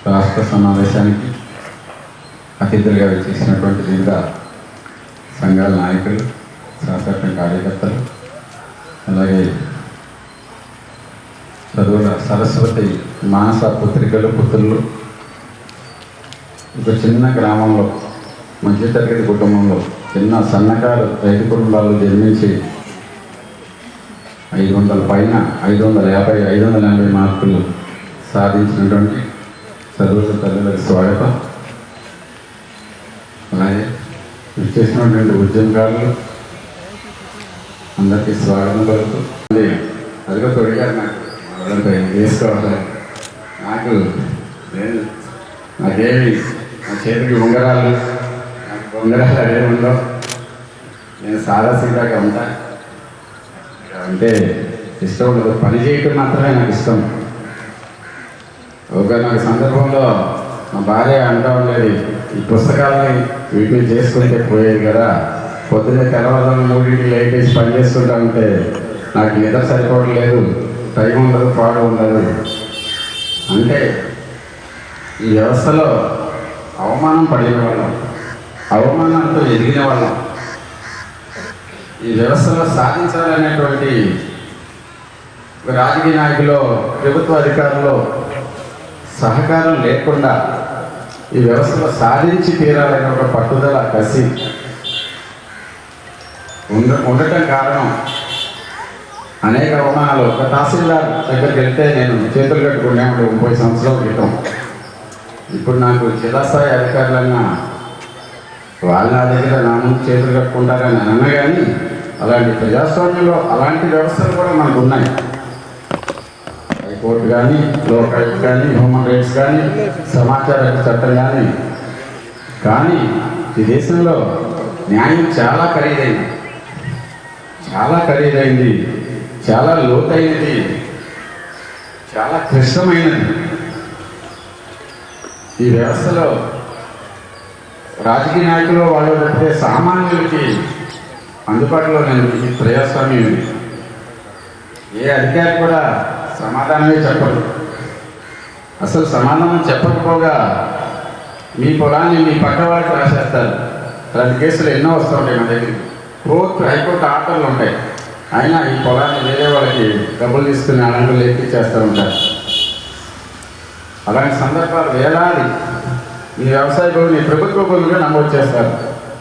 రాష్ట్ర సమావేశానికి అతిథులుగా చేసినటువంటి వివిధ సంఘాల నాయకులు, శాసన కార్యకర్తలు, అలాగే చదువుల సరస్వతి మానస పుత్రికలు, పుత్రులు, ఒక చిన్న గ్రామంలో మధ్యతరగతి కుటుంబంలో చిన్న సన్నకారు రైతు కుటుంబాల్లో జన్మించి 500 పైన 580 మార్కులు సాధించినటువంటి చదువుల తల్లులకు స్వాగతం. అలాగే చేసినటువంటి ఉద్యమకారులు అందరికీ స్వాగతం పలుకుతూ అదిగో తొడిగారు నాకు వేసుకోవాలి. నాకేమి నా చేతికి ఉంగరాలు అదేమి ఉండవు. నేను సాదా సీదాగా ఉంటా. అంటే ఇష్టం ఉండదు, పని చేయటం మాత్రమే నాకు ఇష్టం. నాకు సందర్భంలో మా భార్య అంటూ ఉండేది, ఈ పుస్తకాలని వీటిని చేసుకుంటే పోయేది కదా, పొద్దున్నే తెల్లవారులు 3కి లేట్ వేసి పని చేసుకుంటా ఉంటే నాకు నిద్ర సరిపోవడం లేదు, టైం ఉండదు, పాడు ఉండదు. అంటే ఈ వ్యవస్థలో అవమానం పడిన వాళ్ళం, అవమానంతో ఎదిగిన వాళ్ళం, ఈ వ్యవస్థలో సాధించాలనేటువంటి రాజకీయ నాయకులు, ప్రభుత్వ అధికారులు సహకారం లేకుండా ఈ వ్యవస్థలో సాధించి తీరాలనే ఒక పట్టుదల, కసి ఉండటం కారణం అనేక అవమానాలు. ఒక తహసీల్దార్ దగ్గరికి వెళ్తే నేను చేతులు కట్టుకునే 30 సంవత్సరాల క్రితం. ఇప్పుడు నాకు జిల్లా స్థాయి అధికారులన్నా వాళ్ళ నా దగ్గర నా ముందు చేతులు కట్టుకుంటారని అన్నా, కానీ అలాంటి ప్రజాస్వామ్యంలో అలాంటి వ్యవస్థలు కూడా మనకు ఉన్నాయి. హైకోర్టు కానీ, లోకాయుక్త కానీ, హ్యూమన్ రైట్స్ కానీ, సమాచార చట్టం కానీ ఈ దేశంలో న్యాయం చాలా ఖరీదైంది, చాలా లోతైనది, చాలా క్లిష్టమైనది. ఈ వ్యవస్థలో రాజకీయ నాయకులు వాళ్ళు తప్పితే సామాన్యులకి అందుబాటులో నేను ఈ ప్రజాస్వామ్యం ఉంది. ఏ అధికారి కూడా సమాధానమే చెప్పరు. అసలు సమాధానం చెప్పకపోగా మీ పొలాన్ని మీ పక్క వాళ్ళకి రాసేస్తారు. అలాంటి కేసులు ఎన్నో వస్తూ ఉంటాయి మన దగ్గరికి. హైకోర్టు ఆర్డర్లు ఉంటాయి, అయినా ఈ పొలాన్ని వేరే వాళ్ళకి డబ్బులు తీసుకుని అలాంటి ఎక్కిచ్చేస్తూ ఉంటారు. అలాంటి సందర్భాలు వేలాది. మీ వ్యవసాయ భూమిని ప్రభుత్వ భూమిగా నమోదు చేస్తారు.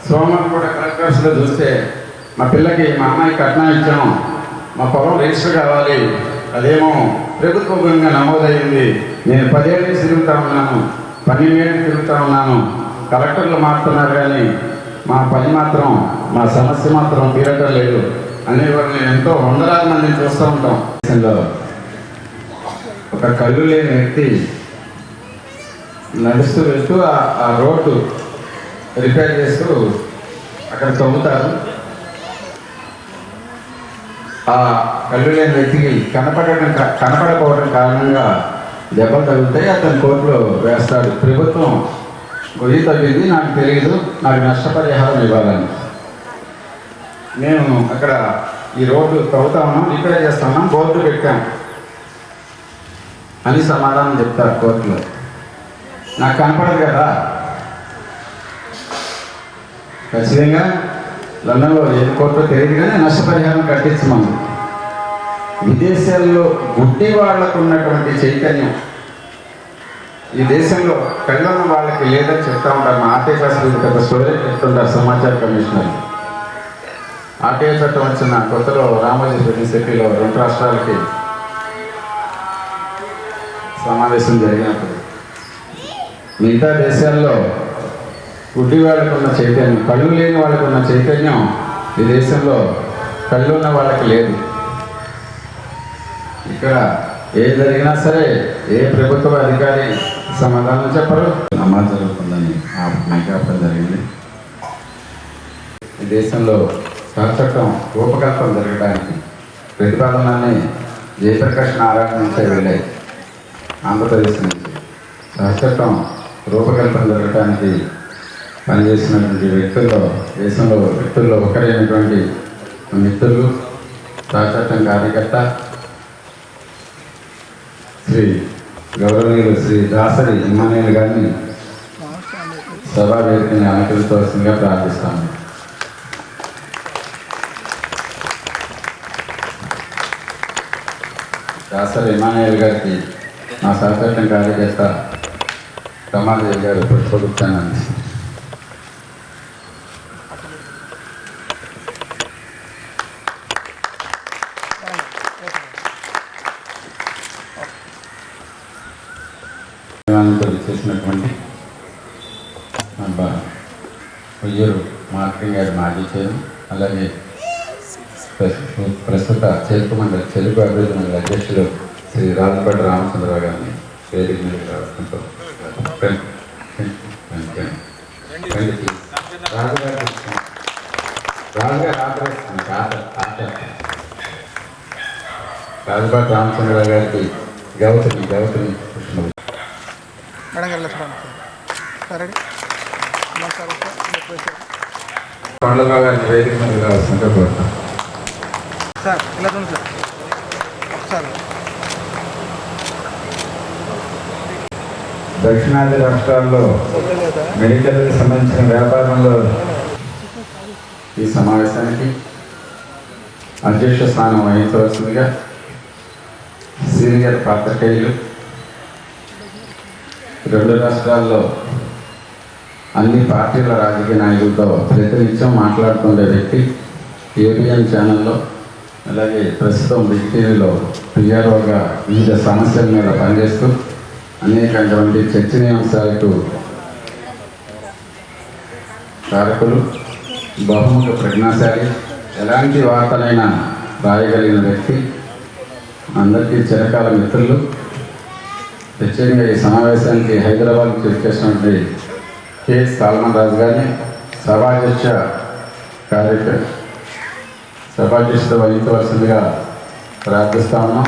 సోమవారం కూడా కలెక్టర్స్లో చూస్తే మా పిల్లకి మా అమ్మాయి కట్నం ఇచ్చాము, మా పొలం రిజిస్టర్ కావాలి, అదేమో ప్రభుత్వ భూమిగా నమోదయ్యింది, నేను 10 ఏళ్ళ నుంచి తిరుగుతూ ఉన్నాను, 12 ఏళ్ళ నుంచి తిరుగుతూ ఉన్నాను, కలెక్టర్లు మారుతున్నారు కానీ మా పని మాత్రం, మా సమస్య మాత్రం తీరటం లేదు అనేవారు నేను ఎంతో 100,000 మందిని చూస్తూ ఉంటాం. దేశంలో ఒక కళ్ళు లేని వ్యక్తి నడుస్తూ వెళ్తూ ఆ రోడ్డు రిపేర్ చేస్తూ అక్కడ తవ్వుతారు. ఆ కళ్ళు లేని వ్యక్తికి కనపడకపోవడం కారణంగా దెబ్బలు తగ్గుతాయి, అతను కోర్టులో వేస్తాడు. ప్రభుత్వం గొయ్యి తగ్గింది, నాకు తెలియదు, నాకు నష్టపరిహారం ఇవ్వాలని. నేను అక్కడ ఈ రోడ్డు తవ్వుతా ఉన్నాం, రిపేర్ చేస్తా ఉన్నాం, బోర్డు పెట్టాం అని సమాధానం చెప్తారు కోర్టులో. నాకు కనపడదు కదా. ఖచ్చితంగా లండన్లో ఏ కోర్టులో తెలియదు కానీ నష్టపరిహారం కట్టించమని. విదేశాల్లో గుడ్డి వాళ్లకు ఉన్నటువంటి చైతన్యం ఈ దేశంలో కళ్ళన్న వాళ్ళకి లేదని చెప్తా ఉంటారు. మా ఆర్టీఐ క్లాసులు పెద్ద స్టోరీ చెప్తుంటారు సమాచార కమిషనర్. ఆర్టీఐ చట్టం వచ్చిన కొత్తలో రామోజీ సిటీలో 2 రాష్ట్రాలకి సమావేశం జరిగినప్పుడు మిగతా దేశాల్లో గుడ్డి వాళ్ళకు ఉన్న చైతన్యం, కళ్ళు లేని వాళ్ళకు ఉన్న చైతన్యం ఈ దేశంలో కళ్ళు ఉన్న వాళ్ళకి లేదు. ఇక్కడ ఏం జరిగినా సరే ఏ ప్రభుత్వ అధికారి సమాధానం చెప్పరు. నమాజ్ జరుగుతుందని మైకాపడం జరిగింది. ఈ దేశంలో చట్టం రూపకల్పన జరగడానికి ప్రతిపాదనని జయప్రకాష్ నారాయణ నుంచే వెళ్ళాయి. ఆంధ్రప్రదేశ్ నుంచి చట్టం రూపకల్పన జరగడానికి పనిచేసినటువంటి దేశంలో వ్యక్తుల్లో ఒకరైనటువంటి మిత్రులు, చట్టం కార్యకర్త శ్రీ గౌరవనీయులు శ్రీ దాసరి ఇమానుయేల్ గారిని సభా వేదికని అలంకరించవలసిందిగా ప్రార్థిస్తాను. దాసరి ఇమానుయేల్ గారికి మా సహచర కార్యకర్త రమాదేవి గారు పుష్పగుప్తాన్ని అందిస్తారు. చేసినటువంటి ఉయ్యూరు మార్కెటింగ్ గారి మాజీ చైర్మన్, అలాగే ప్రస్తుత చెరుకు మండలి చెరుకు అభివృద్ధి మండలి అధ్యక్షులు శ్రీ రాజుపేట రామచంద్రరావు గారిని వేదిక మీద రాసుకుంటూ రాజుపేట రామచంద్రరావు గారికి గౌతమి కొండలరావు గారిని వేదిక మీద రావాల్సిందిగా కోరుతాం. దక్షిణాది రాష్ట్రాల్లో మెడికల్కి సంబంధించిన వ్యాపారంలో ఈ సమావేశానికి అధ్యక్ష స్థానం వహించవలసిందిగా సీనియర్ పాత్రికేయులు, రెండు రాష్ట్రాల్లో అన్ని పార్టీల రాజకీయ నాయకులతో ప్రతినిత్యం మాట్లాడుతుండే వ్యక్తి, ఏబిఎన్ ఛానల్లో అలాగే ప్రస్తుతం బిగ్ టీవీలో పిఆర్ఓగా వివిధ సమస్యల మీద పనిచేస్తూ అనేకటువంటి చర్చనీయాంశాలకు కారకులు, బహుముఖ ప్రజ్ఞాశాలి, ఎలాంటి వార్తలైనా రాయగలిగిన వ్యక్తి, అందరికీ చిరకాల మిత్రులు. ప్రత్యేకంగా ఈ సమావేశానికి హైదరాబాద్కి వచ్చేసినటువంటి కె సాల్మన్ రాజు గారిని సభాధ్యక్షత వహించవలసిందిగా ప్రార్థిస్తా ఉన్నాం.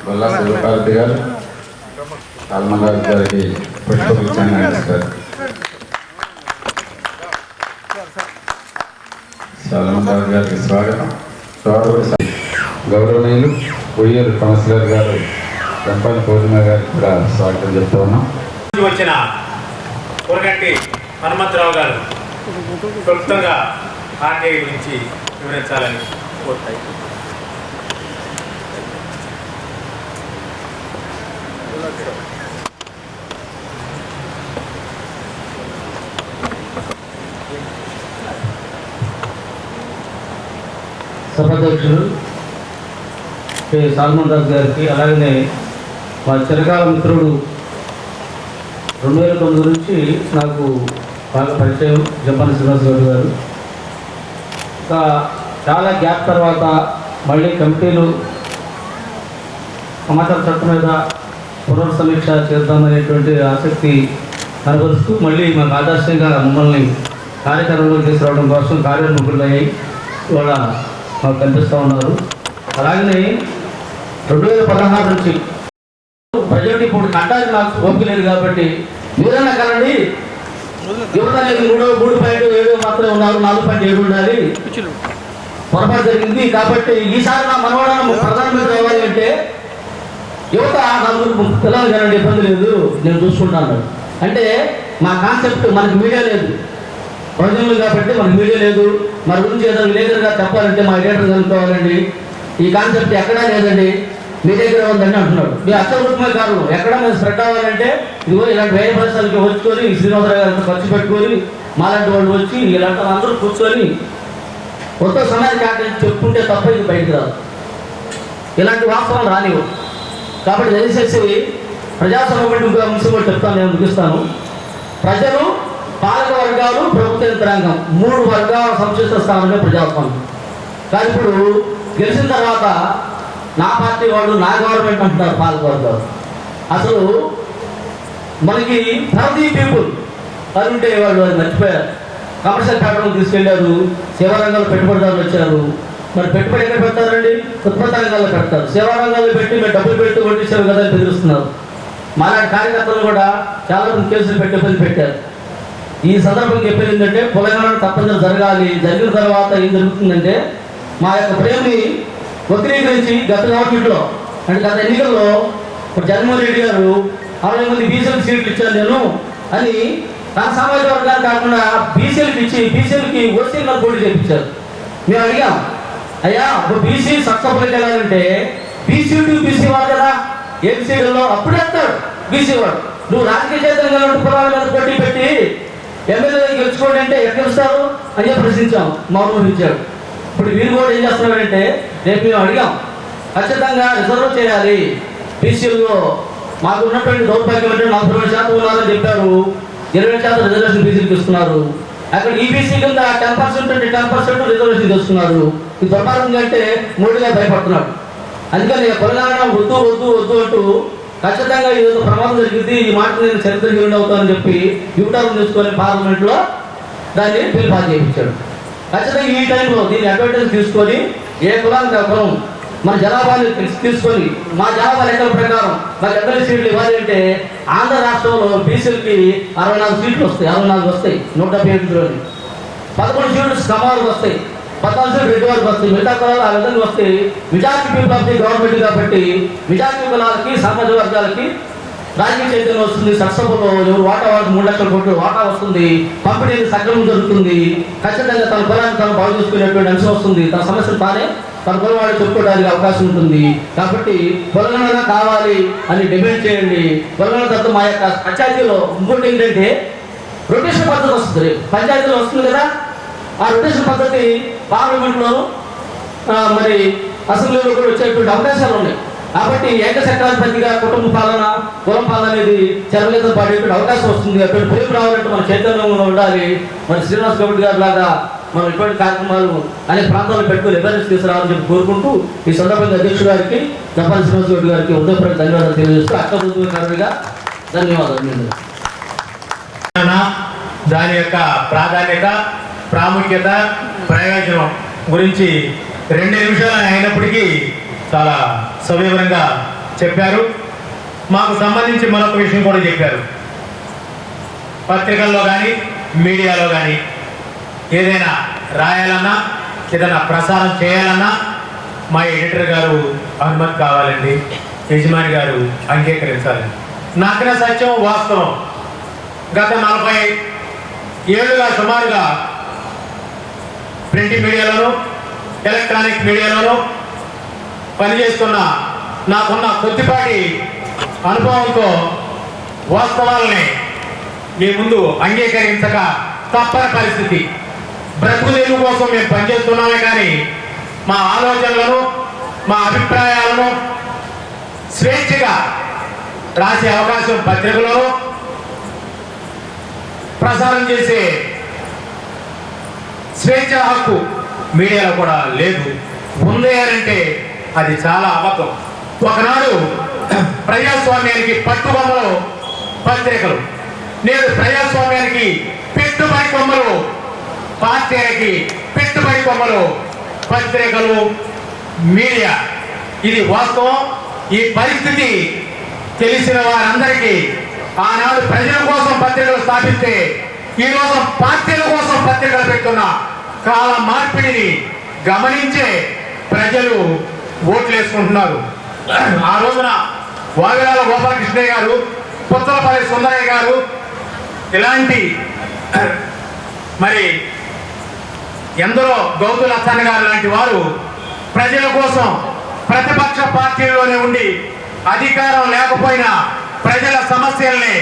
బొల్లా శివపార్వతి గారు సాల్మన్ రాజు గారికి పుష్పగుచ్చాన్ని అందిస్తారు. సాల్మన్ రాజు గారికి స్వాగతం. గౌరవనీయులు ఉయ్యూరు కౌన్సిలర్ గారు గంపల్లి పూర్ణిమ గారికి కూడా స్వాగతం చెప్తూ ఉన్నాం. వచ్చిన కూరగంటి హనుమంతరావు గారు క్లుప్తంగా ఆర్టీఐ గురించి వివరించాలని కోరుతాయి. సభాధ్యక్షులు కె సాల్మన్ రాజు గారికి, అలాగనే మా చిరకాల మిత్రుడు 2009 నుంచి నాకు బాగా పరిచయం జంపాల శ్రీనివాస్ గౌడ్ గారు. ఇంకా చాలా గ్యాప్ తర్వాత మళ్ళీ కమిటీలు సమాచార చట్టం మీద పునర్సమీక్ష చేద్దామనేటువంటి ఆసక్తి కనబరుస్తూ మళ్ళీ మాకు ఆదర్శంగా మమ్మల్ని కార్యక్రమంలో తీసుకురావడం కోసం కార్యోన్ముఖులయ్యాయి ఇవాళ మాకు కనిపిస్తూ ఉన్నారు. అలాగనే 2016 నుంచి ప్రజెంట్ ఇప్పుడు కట్టాలి నాకు ఓపిక లేదు కాబట్టి మీరన్నా కలండి. యువత అనేది 3.7 మాత్రమే ఉన్నారు, 4.7 ఉండాలి. పొరపాటు జరిగింది కాబట్టి ఈసారి నా మనవాడన ప్రధానమంత్రి అవ్వాలి అంటే యువత నలుగురు పిల్లలు కలండి, ఇబ్బంది లేదు, నేను చూసుకుంటాను. అంటే మా కాన్సెప్ట్, మనకి మీడియా లేదు ప్రజలు కాబట్టి మనకు మీడియా లేదు, మన గురించి ఏదైనా లీడర్గా చెప్పాలంటే మా లీడర్ కనుక్కోవాలండి. ఈ కాన్సెప్ట్ ఎక్కడా లేదండి, మీ దగ్గర ఉందని అంటున్నాడు. మీ అత్యవసరమే కారణం ఎక్కడ మేము స్ప్రెడ్ అవ్వాలంటే ఇదిగో ఇలాంటి వేరే పరిసరాలకి వచ్చుకొని శ్రీనివాసరావు గారితో ఖర్చు పెట్టుకొని మాలాంటి వాళ్ళు వచ్చి ఇలాంటి అందరూ కూర్చొని కొత్త సమాజ కేటాయించి చెప్పుకుంటే తప్ప ఇది బయటకు రాదు. ఇలాంటి వాస్తవాలు రానివ్వు. కాబట్టి దయచేసి ప్రజాస్వామ్యం ఇంకో అంశం కూడా చెప్తాను, నేను ముగిస్తాను. ప్రజలు, పాలక వర్గాలు, ప్రభుత్వ యంత్రాంగం 3 వర్గాల సంక్షిప్త స్థానమే ప్రజాస్వామ్యం. కానీ ఇప్పుడు గెలిచిన తర్వాత నా పార్టీ వాళ్ళు నా గవర్నమెంట్ అంటున్నారు పాలక వర్గాలు. అసలు మనకి భారతీయ పీపుల్ అని ఉంటే వాళ్ళు అది మర్చిపోయారు. కమర్షియల్ ప్యాటర్న్ తీసుకెళ్లారు, సేవా రంగంలో పెట్టుబడిదారులు వచ్చారు. మరి పెట్టుబడి ఎక్కడ పెడతారండి? ఉత్పత్తి రంగాల్లో పెడతారు. సేవా రంగాల్లో పెట్టి మీరు డబ్బులు పెట్టి వడ్డీసారు కదా అని బెదిరిస్తున్నారు. మాలాంటి కార్యకర్తలు కూడా చాలా మంది కేసులు పెట్టి పెట్టారు. ఈ సందర్భంగా చెప్పేది ఏంటంటే కులగణన తప్పనిసరి జరగాలి. జరిగిన తర్వాత ఏం జరుగుతుందంటే మా యొక్క ప్రేమని వక్రీకరించి గత గవర్నమెంట్లో అంటే గత ఎన్నికల్లో ఇప్పుడు జగన్మోహన్ రెడ్డి గారు 60 మంది బీసీలకు సీట్లు ఇచ్చాను నేను అని తన సామాజిక వర్గాలు కాకుండా బీసీలకు ఇచ్చి బీసీలకి ఓసీలకు పోటీ చేయించారు. మేము అడిగాం, అయ్యా ఒక బీసీ సక్సెస్ఫుల్గా వెళ్ళాలంటే బీసీ టు బీసీ వాడు కదా ఏబీసీలో అప్పుడే వస్తాడు బీసీ వాడు. నువ్వు రాజకీయ చైతన్యంగా ఉంటూ పురాల మీద పోటీ పెట్టి ఎమ్మెల్యే గెలుచుకోండి అంటే ఎక్కడ గెలుస్తారు అని చెప్పి ప్రశ్నించాం, మౌనం ఇచ్చాడు. ఇప్పుడు వీరు కూడా ఏం చేస్తున్నారంటే రేపు మేము అడిగాం, ఖచ్చితంగా రిజర్వ్ చేయాలి బీసీల్లో. మాకు ఉన్నటువంటి దౌర్భాగ్యం అంటే 42% ఉన్నారని చెప్పారు, 20% రిజర్వేషన్ బీసీలు తీసుకున్నారు. అక్కడ ఈబీసీ కింద 10% అంటే 10% రిజర్వేషన్ తీసుకున్నారు. ఈ దుర్మార్గం అంటే మోడీ గారు భయపడుతున్నాడు. అందుకని తెలంగాణ వద్దు వద్దు వద్దు అంటూ ఖచ్చితంగా ఈరోజు ప్రమాదం జరిగింది, ఈ మాట నేను చరిత్ర గిరిని అవుతానని చెప్పి యూటర్న్ తీసుకొని పార్లమెంట్లో దాన్ని బిల్ పాస్ చేయించాడు. ఖచ్చితంగా ఈ టైంలో దీన్ని అడ్వాంటేజ్ తీసుకొని ఏ కులానికి కులం మన జనాభాని తీసుకొని మా జనాభా లెక్కల ప్రకారం మాకు ఎమ్మెల్యే సీట్లు ఇవ్వాలి అంటే ఆంధ్ర రాష్ట్రంలో బీసీలకి 64 సీట్లు వస్తాయి, 64 వస్తాయి 178లోని. 11 సీట్లు సమాలకు వస్తాయి, 14 సీట్లు రెడ్డి వారికి వస్తాయి, మిగతా కులాలు ఆ విధంగా వస్తాయి. Majority people of the government కాబట్టి మెజారిటీ కులాలకి సామాజిక వర్గాలకి రాజకీయ చైతన్యం వస్తుంది. సక్సెస్ఫుల్లో ఎవరు వాటా వాళ్ళకి 3 లక్షల కోట్లు వాటా వస్తుంది, పంపిణీ సక్రమం జరుగుతుంది. ఖచ్చితంగా తన కులాన్ని తను బాగు చేసుకునేటువంటి అంశం వస్తుంది, తన సమస్యలు తానే తన కులం వాళ్ళు చెప్పుకోవడానికి అవకాశం ఉంటుంది. కాబట్టి కులగణన కావాలి అని డిమాండ్ చేయండి. కులగణన తర్వాత మా యొక్క పంచాయతీలో ఇంకోటి ఏంటంటే రొటేషన్ పద్ధతి వస్తుంది, పంచాయతీలో వస్తుంది కదా. ఆ రొటేషన్ పద్ధతి పార్లమెంట్లోను మరి అసెంబ్లీలో కూడా వచ్చేటువంటి అవకాశాలు ఉన్నాయి. కాబట్టి ఏకశక్రాధిపతిగా కుటుంబ పాలన కులం పాలన అనేది చెరవేతం పడేటువంటి అవకాశం వస్తుంది. అటువంటి పిలుపు రావాలంటే మన చైతన్యంలో ఉండాలి. మరి శ్రీనివాస్ గౌడ్ గారి లాగా మనం ఇటువంటి కార్యక్రమాలు అనేక ప్రాంతాల్లో పెట్టుకుని అవేర్నెస్ తీసుకురావాలని చెప్పి కోరుకుంటూ ఈ సందర్భంగా అధ్యక్షుడు గారికి జపాన్ శ్రీనివాస్ గౌడ్ గారికి ఉదయపూర్వక ధన్యవాదాలు తెలియజేస్తూ అక్కడిగా ధన్యవాదాలు. దాని యొక్క ప్రాధాన్యత, ప్రాముఖ్యత, ప్రయోజనం గురించి 2 నిమిషాలు అయినప్పటికీ చాలా సవివరంగా చెప్పారు. మాకు సంబంధించి మరొక విషయం కూడా చెప్పారు. పత్రికల్లో కానీ మీడియాలో కానీ ఏదైనా రాయాలన్నా ఏదైనా ప్రసారం చేయాలన్నా మా ఎడిటర్ గారు అనుమతి కావాలండి, యజమాని గారు అంగీకరించాలండి. నాకైనా సత్యం వాస్తవం. గత 40 ఏళ్ళుగా సుమారుగా ప్రింట్ మీడియాలోనూ ఎలక్ట్రానిక్ మీడియాలోనూ పనిచేస్తున్న నాకున్న కొద్దిపాటి అనుభవంతో వాస్తవాలని మీ ముందు అంగీకరించక తప్పని పరిస్థితి. బ్రతుకుదేవు కోసం మేము పనిచేస్తున్నామే కానీ మా ఆలోచనలను మా అభిప్రాయాలను స్వేచ్ఛగా రాసే అవకాశం పత్రికలలో ప్రసారం చేసే స్వేచ్ఛ హక్కు మీడియాలో కూడా లేదు. ఉంది అంటే అది చాలా అబద్ధం. ఒకనాడు ప్రజాస్వామ్యానికి పట్టుబొమ్మలు పత్రికలు, నేడు ప్రజాస్వామ్యానికి పెట్టుబడి కొమ్మలు, పార్టీలకి పెట్టుబడి కొమ్మలు పత్రికలు, మీడియా. ఇది వాస్తవం. ఈ పరిస్థితి తెలిసిన వారందరికీ ఆనాడు ప్రజల కోసం పత్రికలు స్థాపిస్తే ఈరోజు పార్టీల కోసం పత్రికలు పెడుతున్న కాల మార్పిడిని గమనించే ప్రజలు ఓట్లు వేసుకుంటున్నారు. ఆ రోజున వావిలాల గోపాలకృష్ణయ్య గారు, పుచ్చలపల్లి సుందరయ్య గారు ఇలాంటి మరి ఎందరో గౌతు లచ్చన్న గారు లాంటి వారు ప్రజల కోసం ప్రతిపక్ష పార్టీల్లోనే ఉండి అధికారం లేకపోయినా ప్రజల సమస్యల్ని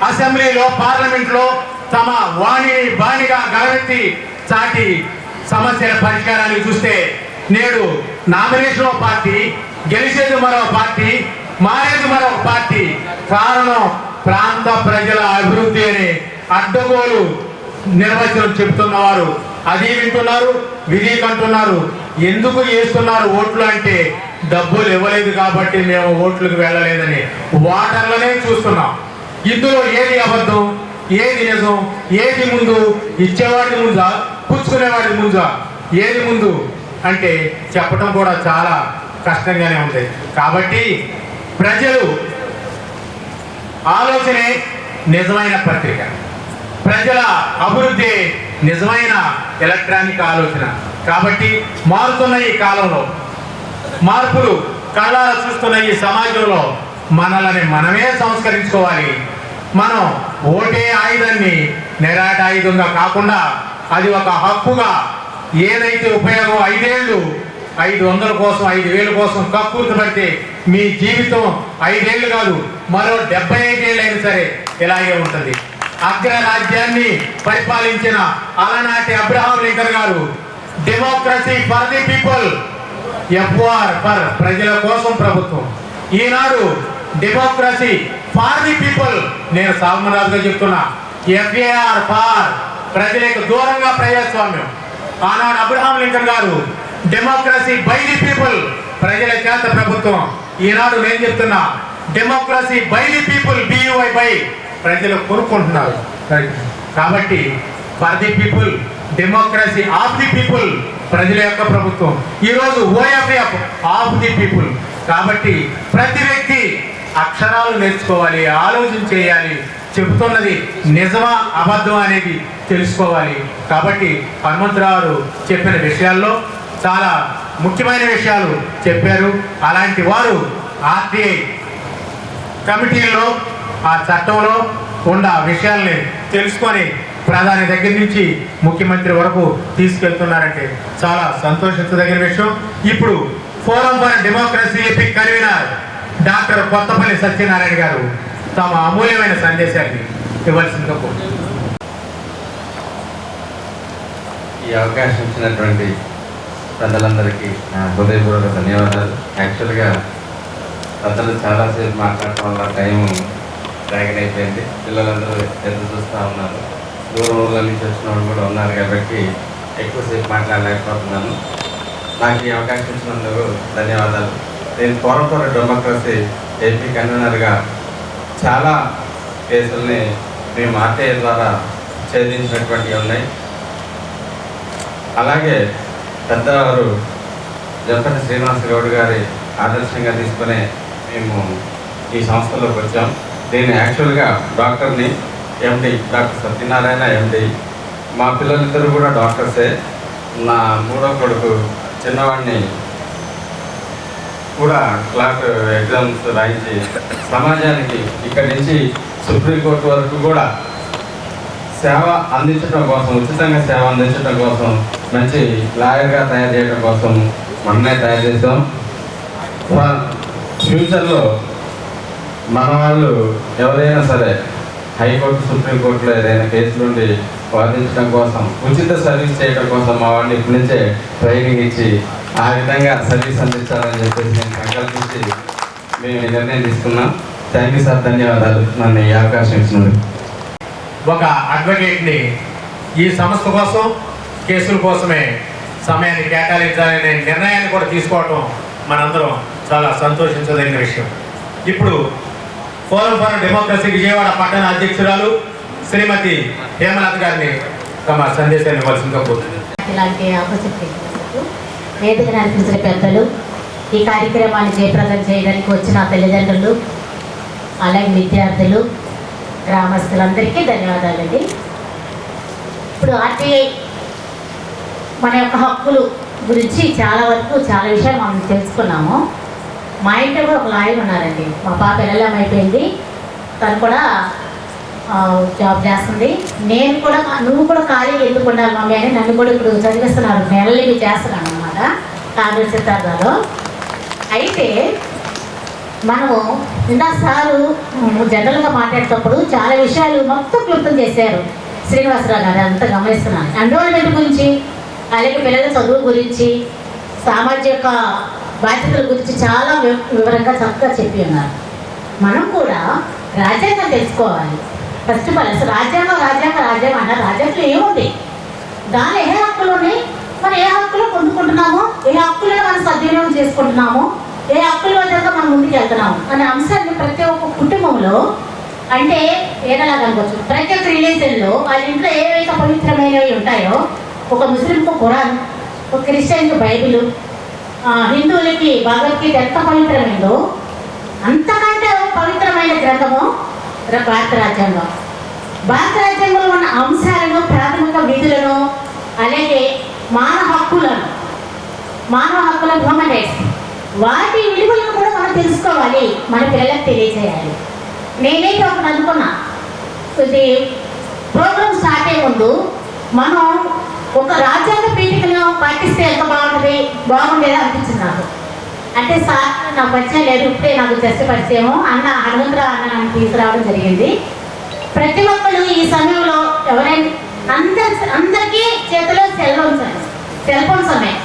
అసెంబ్లీలో పార్లమెంట్లో తమ వాణిని బాణిగా గలవెత్తి చాటి సమస్యల పరిష్కారాన్ని చూస్తే నేడు నామినేషన్ పార్టీ, గెలిచేది మరో పార్టీ, మారేది మరో పార్టీ. కారణం ప్రాంత ప్రజల అభివృద్ధి అనే అడ్డగోలు నిర్వచనం చెబుతున్నవారు అది వింటున్నారు, విధి కంటున్నారు. ఎందుకు చేస్తున్నారు ఓట్లు అంటే డబ్బులు ఇవ్వలేదు కాబట్టి మేము ఓట్లకు వెళ్ళలేదని ఓటర్లనే చూస్తున్నాం. ఇందులో ఏది అబద్ధం, ఏది నిజం, ఏది ముందు, ఇచ్చేవాడి ముందా పుచ్చుకునేవాడి ముందా, ఏది ముందు అంటే చెప్పడం కూడా చాలా కష్టంగానే ఉంది. కాబట్టి ప్రజలు ఆలోచనే నిజమైన పత్రిక, ప్రజల అభివృద్ధి నిజమైన ఎలక్ట్రానిక్ ఆలోచన. కాబట్టి మారుతున్న ఈ కాలంలో, మార్పులు కళ్ళారా చూస్తున్న ఈ సమాజంలో మనల్ని మనమే సంస్కరించుకోవాలి. మనం ఓటే ఆయుధాన్ని నిరాట ఆయుధంగా కాకుండా అది ఒక హక్కుగా, ఏదైతే ఉపయోగం 5 ఏళ్ళు 500 కోసం 5,000 కోసం కక్కుర్తి పడితే మీ జీవితం 5 ఏళ్ళు కాదు, మరో 75 ఏళ్ళు అయినా సరే ఇలాగే ఉంటుంది. అగ్రరాజ్యాన్ని పరిపాలించిన అలనాటి Abraham Lincoln garu democracy for the people, F R for ప్రజల కోసం ప్రభుత్వం. ఈనాడు డెమోక్రసీ ఫర్ ది పీపుల్, నేను సాల్మరాజుగా చెప్తున్నా, ఎఫ్ఏఆర్ ఫర్ ప్రజలకు దూరంగా ప్రజాస్వామ్యం. ఆనాడు Abraham Lincoln garu democracy by the people, ప్రజల చేత ప్రభుత్వం. ఈనాడు నేను చెప్తున్నా democracy by the people, B U I buy, ప్రజలు కోరుకుంటున్నారు. కాబట్టి for the people, democracy of the people, ప్రజల యొక్క ప్రభుత్వం. ఈరోజు ఓఎఫ్ఎఫ్ ఆఫ్ ది పీపుల్. కాబట్టి ప్రతి వ్యక్తి అక్షరాలు నేర్చుకోవాలి, ఆలోచన చేయాలి, చెబుతున్నది నిజమా అబద్ధం అనేది తెలుసుకోవాలి. కాబట్టి హనుమంతరావు చెప్పిన విషయాల్లో చాలా ముఖ్యమైన విషయాలు చెప్పారు. అలాంటి వారు ఆర్టీఐ కమిటీల్లో ఆ చట్టంలో ఉన్న విషయాల్ని తెలుసుకొని ప్రధాని దగ్గర నుంచి ముఖ్యమంత్రి వరకు తీసుకెళ్తున్నారంటే చాలా సంతోషించదగిన విషయం. ఇప్పుడు forum for democracy epic convener doctor Kothapalli Satyanarayana గారు తమ అమూల్యమైన సందేశాన్ని ఇవ్వాల్సిందిగా కోరుతున్నాను. ఈ అవకాశం ఇచ్చినటువంటి ప్రజలందరికీ నా హృదయపూర్వక ధన్యవాదాలు. యాక్చువల్గా ప్రజలు చాలాసేపు మాట్లాడటం వల్ల టైం డ్రాగన్ అయిపోయింది. పిల్లలందరూ ఎదురు చూస్తూ ఉన్నారు. దూరం ఊళ్ళ నుంచి వచ్చిన వాళ్ళు కూడా ఉన్నారు కాబట్టి ఎక్కువసేపు మాట్లాడలేకపోతున్నాను. నాకు ఈ అవకాశం ఇచ్చినందుకు ధన్యవాదాలు. నేను ఫోరం ఫర్ డెమోక్రసీ ఏపీ కన్వీనర్గా చాలా కేసుల్ని మేము ఆర్టీఐ ద్వారా ఛేదించినటువంటివి ఉన్నాయి. అలాగే పెద్దవారు జంపటి శ్రీనివాస గౌడ్ గారి ఆదర్శంగా తీసుకునే మేము ఈ సంస్థలోకి వచ్చాం. నేను యాక్చువల్గా డాక్టర్ని, ఎండి డాక్టర్ సత్యనారాయణ ఎండి. మా పిల్లలిద్దరూ కూడా డాక్టర్సే. నా 3వ కొడుకు చిన్నవాడిని కూడా క్లాక్ ఎగ్జామ్స్ రాయించి సమాజానికి ఇక్కడి నుంచి సుప్రీంకోర్టు వరకు కూడా సేవ అందించడం కోసం, ఉచితంగా సేవ అందించడం కోసం, మంచి లాయర్గా తయారు చేయడం కోసం మనమే తయారు చేసాం. ఫ్యూచర్లో మన వాళ్ళు ఎవరైనా సరే హైకోర్టు, సుప్రీంకోర్టులో ఏదైనా కేసు నుండి వాదించడం కోసం, ఉచిత సర్వీస్ చేయడం కోసం మా వాళ్ళని ఇప్పటి నుంచే ట్రైనింగ్ ఇచ్చి ఆ విధంగా సర్వీస్ అందించాలని చెప్పేసి నేను సంకల్పించి మేము ఈ నిర్ణయం తీసుకున్నాం. థ్యాంక్ యూ సార్, ధన్యవాదాలు నన్ను ఈ అవకాశం ఇచ్చినందుకు. ఒక అడ్వకేట్ని ఈ సంస్థ కోసం, కేసుల కోసమే సమయాన్ని కేటాయించాలనే నిర్ణయాన్ని కూడా తీసుకోవటం మనందరం చాలా సంతోషించదగిన విషయం. ఇప్పుడు ఫోరం ఫర్ డెమోక్రసీ విజయవాడ పట్టణ అధ్యక్షురాలు శ్రీమతి హేమలత గారిని తమ సందేశాన్ని ఇవ్వాల్సిందిగా కోరుతున్నాను. ఇలాంటి అవకాశం వేదిక నడిపించిన పెద్దలు, ఈ కార్యక్రమాన్ని జయప్రదం చేయడానికి వచ్చిన తల్లిదండ్రులు, అలాగే విద్యార్థులు, గ్రామస్తులందరికీ ధన్యవాదాలండి. ఇప్పుడు ఆర్టీఐ మన యొక్క హక్కులు గురించి చాలా విషయాలు మనం తెలుసుకున్నాము. మా ఇంట్లో కూడా ఒక లాయర్ ఉన్నారండి. మా పాప ఎల్ఎల్ఎం అయిపోయింది, తను కూడా జాబ్ చేస్తుంది. నేను కూడా నువ్వు కూడా ఖాళీ ఎందుకు ఉండాలి మమ్మీ అని నన్ను కూడా ఇప్పుడు చదివిస్తున్నారు. నెలలు చేస్తున్నాను అనమాట కాంగ్రెస్ సిద్ధార్థలో. అయితే మనము ఇందా సారు జనరల్గా మాట్లాడేటప్పుడు చాలా విషయాలు మొత్తం క్లుప్తం చేశారు శ్రీనివాసరావు గారు. అంతా గమనిస్తున్నాను. ఎన్రోల్మెంట్ గురించి, అలాగే పిల్లల చదువు గురించి, సామాజిక బాధ్యతల గురించి చాలా వివరంగా చక్కగా చెప్పి ఉన్నారు. మనం కూడా రాజ్యాంగం తెలుసుకోవాలి. ఫస్ట్ ఆఫ్ ఆల్ అసలు రాజ్యాంగం అన్నారు. రాజ్యాంగంలో ఏముంది, దానిలో ఏ హక్కులు ఉన్నాయి, మనం ఏ హక్కులు పొందుకుంటున్నామో, ఏ హక్కులను మనం సద్వినియోగం చేసుకుంటున్నామో, ఏ హక్కుల వద్ద మనం ముందుకు వెళ్తున్నాము అనే అంశాన్ని ప్రతి ఒక్క కుటుంబంలో, అంటే ఏదలాగా అనుకోవచ్చు, ప్రతి ఒక్క రిలీజన్లో వాళ్ళ ఇంట్లో ఏవైతే పవిత్రమైనవి ఉంటాయో, ఒక ముస్లింకు ఖురాన్, ఒక క్రిస్టియన్కి బైబిల్, హిందువులకి భగవద్గీత ఎంత పవిత్రమైందో అంతకంటే పవిత్రమైన గ్రంథము భారత రాజ్యాంగం. భారత రాజ్యాంగంలో ఉన్న అంశాలను, ప్రాథమిక విధులను, అలాగే మానవ హక్కులను హ్యూమన్ రైట్స్, వాటి విలువలను కూడా మనం తెలుసుకోవాలి, మన పిల్లలకు తెలియజేయాలి. నేనైతే ఒకటి అనుకున్నా, ఇది ప్రోగ్రామ్ స్టార్ట్ అయ్యే ముందు మనం ఒక రాజ్యాంగ పీఠికను పాటిస్తే ఎంత బాగుండేదో అనిపించింది నాకు. అంటే సార్ నాకు పరిచయం లేదు, ఇప్పుడే నాకు జస్ట్ పరిచయము అన్న హనుమంతరావు అన్న నన్ను తీసుకురావడం జరిగింది. ప్రతి ఒక్కరు ఈ సమయంలో ఎవరైనా అందరికీ చేతిలో సెల్ ఫోన్స్ ఉన్నాయి.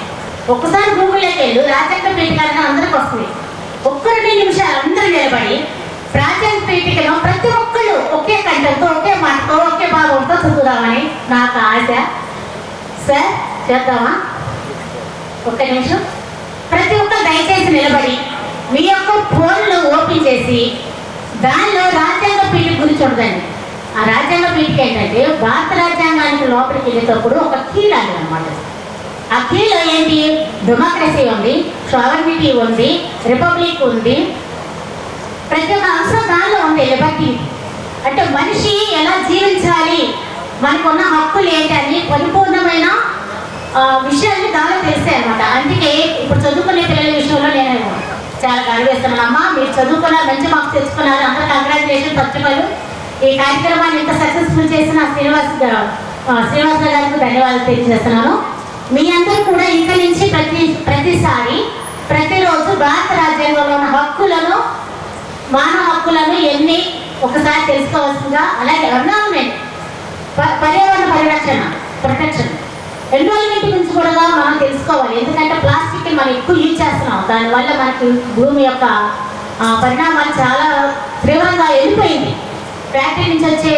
ఒక్కసారి గూగుల్లోకి వెళ్ళి రాజ్యాంగ పీఠికలను అందరికి వస్తుంది. ఒక్క 2 నిమిషాలు అందరూ నిలబడి రాజ్యాంగ పీఠికను ప్రతి ఒక్కళ్ళు ఒకే కంటంతో, ఒకే మాటతో, ఒకే భావంతో చదువుదామని నాకు ఆశ. సార్ చేద్దామా? ఒక్క నిమిషం. ప్రతి ఒక్కరు దయచేసి నిలబడి మీ యొక్క ఫోన్లు ఓపెన్ చేసి దానిలో రాజ్యాంగ పీఠిక గురించి ఉండండి. ఆ రాజ్యాంగ పీఠిక ఏంటంటే భారత రాజ్యాంగానికి లోపలికి వెళ్ళేటప్పుడు ఒక కీ లాంటిది అనమాట. ఆ కీలో ఏంటి? డెమోక్రసీ ఉంది, సావర్నిటీ ఉంది, రిపబ్లిక్ ఉంది, ప్రతి ఒక్క అంశం దానిలో ఉంది. లిబర్టీ అంటే మనిషి ఎలా జీవించాలి, మనకున్న హక్కులు ఏంటని పరిపూర్ణమైన విషయాన్ని దానిలో తెలిసాయి అనమాట. అందుకే ఇప్పుడు చదువుకునే పిల్లల విషయంలో నేను చాలా గర్విస్తున్నాను. అమ్మా మీరు చదువుకున్నారు, మంచి మార్క్స్ తెచ్చుకున్నారు, అందరూ కంగ్రాచులేషన్. పత్రికలు ఈ కార్యక్రమాన్ని ఇంత సక్సెస్ఫుల్ చేసిన శ్రీనివాస్ గారికి ధన్యవాదాలు తెలియజేస్తున్నాను. మీ అందరూ కూడా ఇక్కడి నుంచి ప్రతిసారి ప్రతిరోజు భారత రాజ్యాంగంలో ఉన్న హక్కులను, మానవ హక్కులను ఎన్ని ఒకసారి తెలుసుకోవాల్సిందిగా, అలాగే ఎన్విరాన్మెంట్ పర్యావరణ ప్రొటెక్షన్ ఎన్విరాన్మెంట్ గురించి కూడా మనం తెలుసుకోవాలి. ఎందుకంటే ప్లాస్టిక్ మనం ఎక్కువ యూజ్ చేస్తున్నాం, దానివల్ల మనకి భూమి యొక్క పరిణామాలు చాలా తీవ్రంగా వెళ్ళిపోయింది. ఫ్యాక్టరీ నుంచి వచ్చే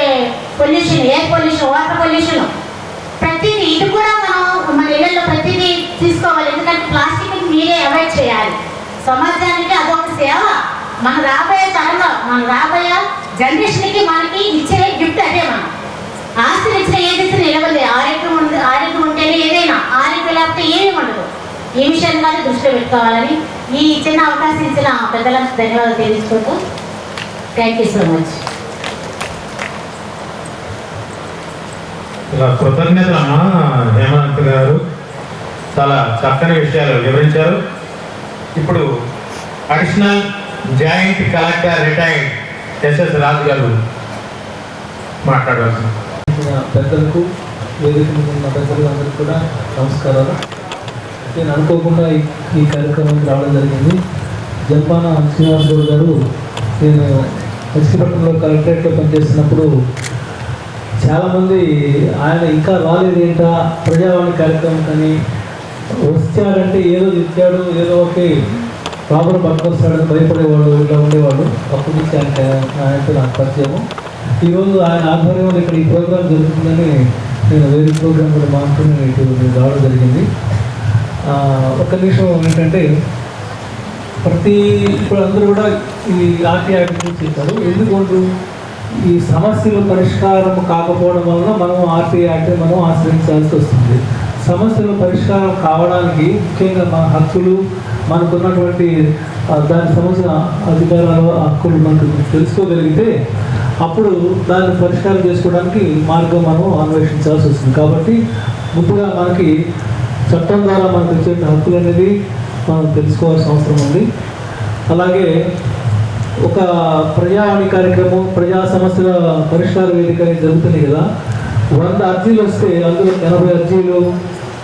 pollution, air pollution, water pollution, ప్రతిదీ ఇది కూడా మనం మన ఇళ్లలో ప్రతిదీ తీసుకోవాలి. ఎందుకంటే ప్లాస్టిక్ మీరే అవాయిడ్ చేయాలి. సమాజానికి అదొక సేవ. మన రాబోయే తరంలో, మన రాబోయే జనరేషన్కి మనకి ఇచ్చే గిఫ్ట్ అదే. మనం ఆస్తిని ఇచ్చిన ఏది ఇచ్చిన నిలవలే. ఆరోగ్యం ఉంటేనే ఏదైనా, ఆరోగ్యం లేకపోతే ఏమీ ఉండదు. ఈ విషయాన్ని కానీ దృష్టిలో పెట్టుకోవాలని ఈ చిన్న అవకాశం ఇచ్చిన పెద్దలకు ధన్యవాదాలు తెలుసుకుంటూ థ్యాంక్ యూ సో మచ్. ఇలా కృతజ్ఞతలమ్మా హేమంత్ గారు, చాలా చక్కని విషయాలు వివరించారు. ఇప్పుడు additional joint collector retired S S Raju garu మాట్లాడవచ్చు. పెద్దలకు, వేదిక మీద ఉన్న పెద్దలు అందరికీ కూడా నమస్కారాలు. నేను అనుకోకుండా ఈ కార్యక్రమానికి రావడం జరిగింది. జంపాన శ్రీనివాస్ గౌడ్ గారు, నేను మచిలీపట్నంలో కలెక్టరేట్లో పనిచేస్తున్నప్పుడు చాలామంది ఆయన ఇంకా రాలేదు ఏంటా ప్రజావాణి కార్యక్రమం కానీ, వచ్చాడంటే ఏదో ఇచ్చాడు, ఏదో ఒకే ప్రాబ్లం పట్టుకొస్తాడని భయపడేవాడు, ఇలా ఉండేవాడు. అప్పటి నుంచి ఆయనతో నాకు పరిచయము. ఈరోజు ఆయన ఆధ్వర్యంలో ఇక్కడ ఈ ప్రోగ్రాం జరుగుతుందని నేను వేరే ప్రోగ్రాం కూడా మాత్రమే ఇటు రావడం జరిగింది. ఒక నిమిషం ఏంటంటే, ఇప్పుడు అందరూ కూడా ఈ ఆర్టీ యాక్ట్ గురించి చెప్పారు. ఎందుకంటూ ఈ సమస్యలు పరిష్కారం కాకపోవడం వలన మనం ఆర్టీ యాక్ట్ మనం ఆశ్రయించాల్సి వస్తుంది. సమస్యలు పరిష్కారం కావడానికి ముఖ్యంగా మన హక్కులు, మనకున్నటువంటి దానికి సంబంధించిన అధికారాలు, హక్కులు మనకు తెలుసుకోగలిగితే అప్పుడు దాన్ని పరిష్కారం చేసుకోవడానికి మార్గం మనం అన్వేషించాల్సి వస్తుంది. కాబట్టి ముందుగా మనకి చట్టం ద్వారా మనకు వచ్చే హక్కులు అనేది మనం తెలుసుకోవాల్సిన అవసరం ఉంది. అలాగే ఒక ప్రజావాణి కార్యక్రమం, ప్రజా సమస్యల పరిష్కార వేదిక జరుగుతుంది కదా. 100 అర్జీలు వస్తే అందులో 80 అర్జీలు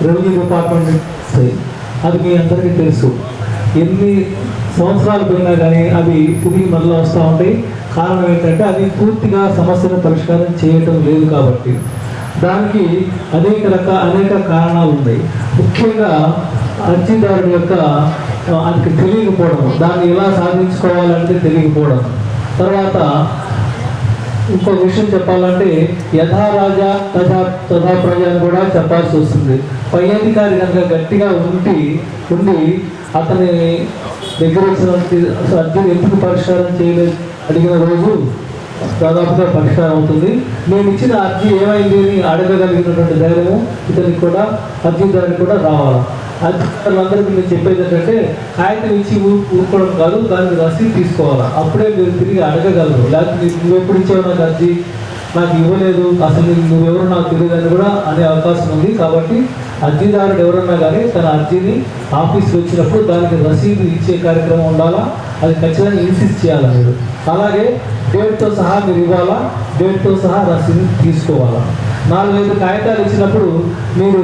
రెవెన్యూ డిపార్ట్మెంట్ వస్తాయి. అది మీ అందరికీ తెలుసు. ఎన్ని సంవత్సరాలు పోయినా కానీ అవి తిరిగి మళ్ళీ వస్తూ ఉంటాయి. కారణం ఏంటంటే అది పూర్తిగా సమస్యను పరిష్కారం చేయటం లేదు. కాబట్టి దానికి అనేక కారణాలు ఉన్నాయి. ముఖ్యంగా అర్జీదారుని యొక్క ఆయనకి తెలియకపోవడం, దాన్ని ఎలా సాధించుకోవాలంటే తెలియకపోవడం. తర్వాత ఇంకో విషయం చెప్పాలంటే యథా రాజా తథా ప్రజ అని కూడా చెప్పాల్సి వస్తుంది. పై అధికారి కనుక గట్టిగా ఉండి అతని దగ్గర వచ్చినటువంటి అర్జీని ఎందుకు పరిష్కారం చేయలేదు అడిగిన రోజు దాదాపుగా పరిష్కారం అవుతుంది. నేను ఇచ్చిన అర్జీ ఏమైంది అని అడగగలిగినటువంటి ధైర్యము ఇతనికి కూడా, అర్జీదారునికి కూడా రావాలి. అధికారులందరికీ నేను చెప్పేది ఏంటంటే, కాగితం ఇచ్చి ఊరుకోవడం కాదు, దాన్ని రసీదు తీసుకోవాలా. అప్పుడే మీరు తిరిగి అడగగలరు. లేకపోతే నువ్వు ఎప్పుడు ఇచ్చావు నాకు అర్జీ, నాకు ఇవ్వలేదు, అసలు నువ్వెవరు నాకు తెలియదు అని కూడా అనే అవకాశం ఉంది. కాబట్టి అర్జీదారుడు ఎవరన్నా కానీ తన అర్జీని ఆఫీస్కి వచ్చినప్పుడు దానికి రసీదు ఇచ్చే కార్యక్రమం ఉండాలా, అది ఖచ్చితంగా ఇన్సిస్ట్ చేయాలి మీరు. అలాగే డేట్తో సహా మీరు ఇవ్వాలా, డేట్తో సహా రసీదు తీసుకోవాలా. 4-5 కాగితాలు ఇచ్చినప్పుడు మీరు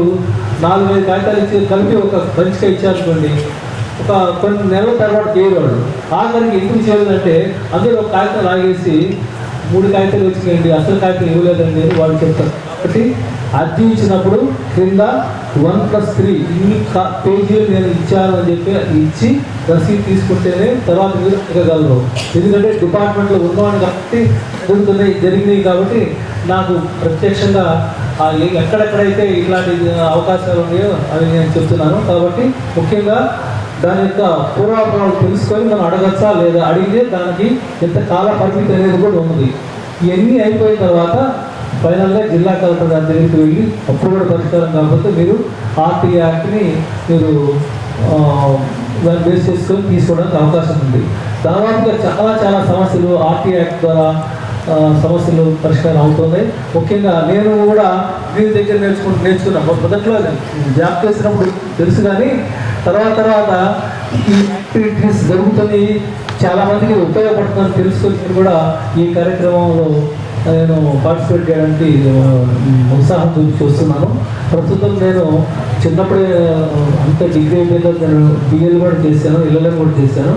4-5 కాగితాలు ఇచ్చి కలిపి ఒక మంచిగా ఇచ్చారనుకోండి, ఒక కొన్ని నెలల తర్వాత చేయవాడు. ఆఖరికి ఎందుకు చేయలేదంటే అందులో ఒక కాగితం లాగేసి 3 కాగితాలు వచ్చినాయండి, అసలు కాగితం ఇవ్వలేదండి అని వాళ్ళు చెప్తారు. కాబట్టి అర్జీ ఇచ్చినప్పుడు క్రింద 1+3 ఇన్ని పేజీలు నేను ఇచ్చాను అని చెప్పి ఇచ్చి రసీదు తీసుకుంటేనే తర్వాత మీరు ఇవ్వగలరు. ఎందుకంటే డిపార్ట్మెంట్లో ఉన్నవాడిని కాబట్టి జరిగినాయి కాబట్టి నాకు ప్రత్యక్షంగా ఎక్కడెక్కడైతే ఇట్లాంటి అవకాశాలు ఉన్నాయో అవి నేను చెప్తున్నాను. కాబట్టి ముఖ్యంగా దాని యొక్క పూర్వాపరాలు తెలుసుకొని మనం అడగచ్చా లేదా, అడిగితే దానికి ఎంత కాల పరిమితి అనేది కూడా ఉంది. ఇవన్నీ అయిపోయిన తర్వాత ఫైనల్గా జిల్లా కలెక్టర్ గారి దగ్గరికి వెళ్ళి అప్పుడు కూడా పరిష్కారం కాకపోతే మీరు ఆర్టీ యాక్ట్ని మీరు దాన్ని బేస్ చేసుకొని తీసుకోవడానికి అవకాశం ఉంది. దాదాపుగా చాలా సమస్యలు ఆర్టీ యాక్ట్ ద్వారా సమస్యలు పరిష్కారం అవుతున్నాయి. ముఖ్యంగా నేను కూడా దీని దగ్గర నేర్చుకున్నాను. మొదట్లో జాబ్ చేసినప్పుడు తెలుసు, కానీ తర్వాత ఈ యాక్టివిటీస్ జరుగుతుంది, చాలామందికి ఉపయోగపడుతుందని తెలుసుకొని కూడా ఈ కార్యక్రమంలో నేను పార్టిసిపేట్ చేయడానికి ఉత్సాహం చూస్తున్నాను. ప్రస్తుతం నేను చిన్నప్పుడే అంత డిగ్రీ అయిపోయిన నేను బిఎల్ కూడా చేశాను, ఎల్ఎల్ఎం కూడా చేశాను.